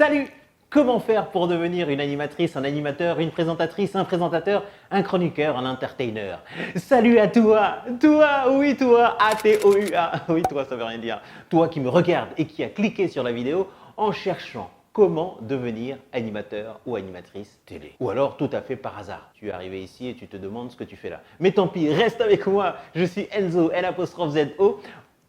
Salut! Comment faire pour devenir une animatrice, un animateur, une présentatrice, un présentateur, un chroniqueur, un entertainer? Salut à toi, oui toi, A-T-O-U-A, oui toi ça veut rien dire. Toi qui me regarde et qui a cliqué sur la vidéo en cherchant comment devenir animateur ou animatrice télé. Ou alors tout à fait par hasard. Tu es arrivé ici et tu te demandes ce que tu fais là. Mais tant pis, reste avec moi, je suis Enzo, L''Z-O.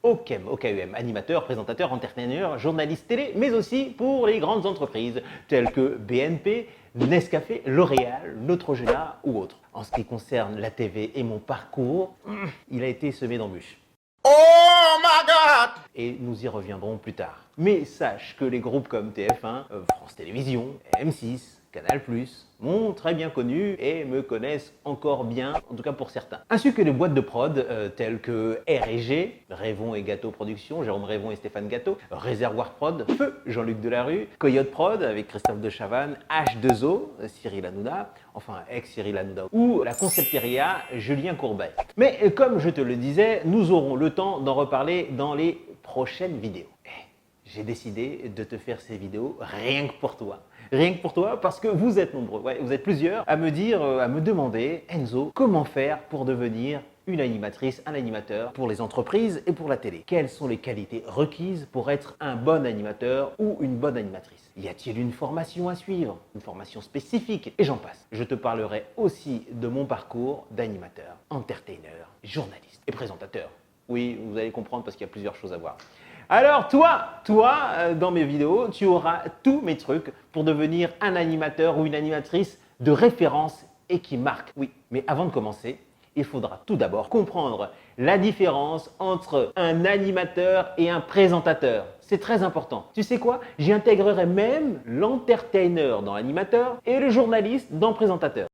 OKEM, animateur, présentateur, entertainer, journaliste télé, mais aussi pour les grandes entreprises telles que BNP, Nescafé, L'Oréal, Neutrogena ou autres. En ce qui concerne la TV et mon parcours, il a été semé d'embûches. Oh my God! Et nous y reviendrons plus tard. Mais sache que les groupes comme TF1, France Télévisions, M6, Canal+, m'ont très bien connu et me connaissent encore bien, en tout cas pour certains. Ainsi que les boîtes de prod telles que R&G, Révon et Gâteau Productions, Jérôme Révon et Stéphane Gâteau, Réservoir Prod, Feu, Jean-Luc Delarue, Coyote Prod avec Christophe de Chavannes, H2O, Cyril Hanouna, enfin ex-Cyril Hanouna, ou la Concepteria, Julien Courbet. Mais comme je te le disais, nous aurons le temps d'en reparler dans les prochaines vidéos. J'ai décidé de te faire ces vidéos rien que pour toi. Rien que pour toi parce que vous êtes nombreux, ouais, vous êtes plusieurs à me demander, Enzo, comment faire pour devenir une animatrice, un animateur pour les entreprises et pour la télé? Quelles sont les qualités requises pour être un bon animateur ou une bonne animatrice? Y a-t-il une formation à suivre? Une formation spécifique? Et j'en passe. Je te parlerai aussi de mon parcours d'animateur, entertainer, journaliste et présentateur. Oui, vous allez comprendre parce qu'il y a plusieurs choses à voir. Alors toi, dans mes vidéos, tu auras tous mes trucs pour devenir un animateur ou une animatrice de référence et qui marque. Oui, mais avant de commencer, il faudra tout d'abord comprendre la différence entre un animateur et un présentateur. C'est très important. Tu sais quoi? J'y intégrerai même l'entertainer dans l'animateur et le journaliste dans le présentateur.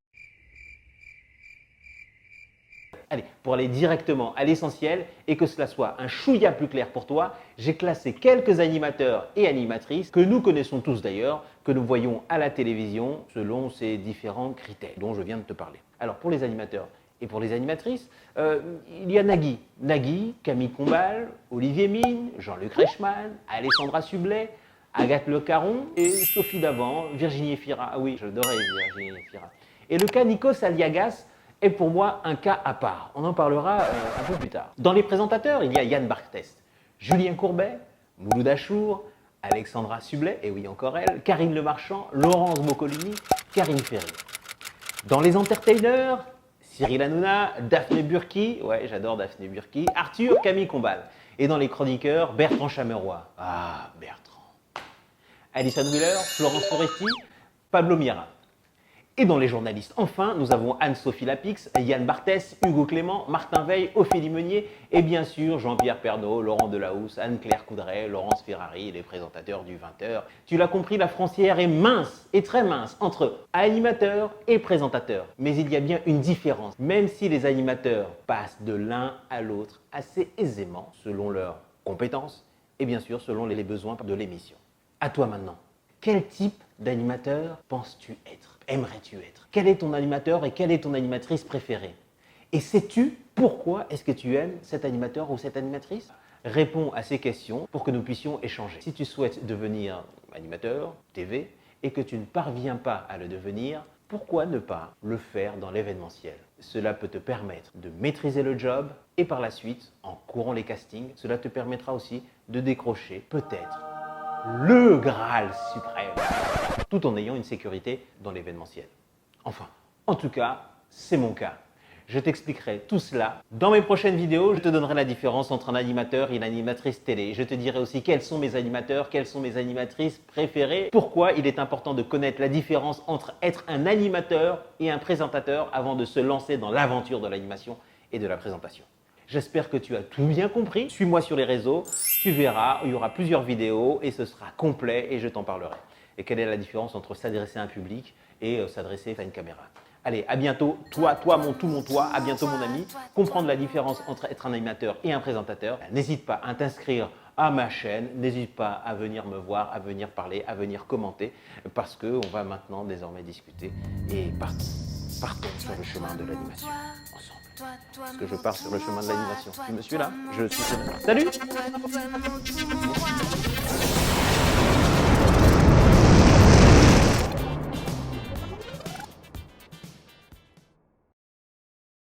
Allez, pour aller directement à l'essentiel et que cela soit un chouïa plus clair pour toi, j'ai classé quelques animateurs et animatrices que nous connaissons tous d'ailleurs, que nous voyons à la télévision selon ces différents critères dont je viens de te parler. Alors pour les animateurs et pour les animatrices, il y a Nagui, Camille Combal, Olivier Mine, Jean-Luc Reichmann, Alessandra Sublet, Agathe Le Caron et Sophie Davant, Virginie Efira. Ah oui, j'adorais Virginie Efira. Et le cas Nikos Aliagas est pour moi un cas à part. On en parlera un peu plus tard. Dans les présentateurs, il y a Yann Barthès, Julien Courbet, Mouloud Achour, Alexandra Sublet, et oui encore elle, Karine Le Marchand, Laurence Boccolini, Karine Ferry. Dans les entertainers, Cyril Hanouna, Daphné Burki, ouais j'adore Daphné Burki, Arthur, Camille Combal. Et dans les chroniqueurs, Bertrand Chameroy. Ah, Bertrand. Alison Wheeler, Florence Foresti, Pablo Mira. Et dans les journalistes, enfin, nous avons Anne-Sophie Lapix, Yann Barthès, Hugo Clément, Martin Veil, Ophélie Meunier et bien sûr Jean-Pierre Pernaut, Laurent Delahousse, Anne-Claire Coudray, Laurence Ferrari, les présentateurs du 20h. Tu l'as compris, la frontière est mince et très mince entre animateur et présentateur. Mais il y a bien une différence, même si les animateurs passent de l'un à l'autre assez aisément selon leurs compétences et bien sûr selon les besoins de l'émission. À toi maintenant. Quel type d'animateur penses-tu être? Aimerais-tu être? Quel est ton animateur et quelle est ton animatrice préférée? Et sais-tu pourquoi est-ce que tu aimes cet animateur ou cette animatrice? Réponds à ces questions pour que nous puissions échanger. Si tu souhaites devenir animateur, TV, et que tu ne parviens pas à le devenir, pourquoi ne pas le faire dans l'événementiel? Cela peut te permettre de maîtriser le job et par la suite, en courant les castings, cela te permettra aussi de décrocher peut-être le Graal suprême, tout en ayant une sécurité dans l'événementiel. Enfin, en tout cas, c'est mon cas. Je t'expliquerai tout cela dans mes prochaines vidéos. Je te donnerai la différence entre un animateur et une animatrice télé. Je te dirai aussi quels sont mes animateurs, quelles sont mes animatrices préférées, pourquoi il est important de connaître la différence entre être un animateur et un présentateur avant de se lancer dans l'aventure de l'animation et de la présentation. J'espère que tu as tout bien compris. Suis-moi sur les réseaux, tu verras, il y aura plusieurs vidéos et ce sera complet et je t'en parlerai. Et quelle est la différence entre s'adresser à un public et s'adresser à une caméra. Allez, à bientôt. Toi, mon tout, mon toi. À bientôt, mon ami. Comprendre la différence entre être un animateur et un présentateur. N'hésite pas à t'inscrire à ma chaîne. N'hésite pas à venir me voir, à venir parler, à venir commenter parce qu'on va maintenant désormais discuter et partons sur le chemin de l'animation ensemble. Parce que je pars sur le chemin de l'animation. Tu me suis là? Je suis. Salut!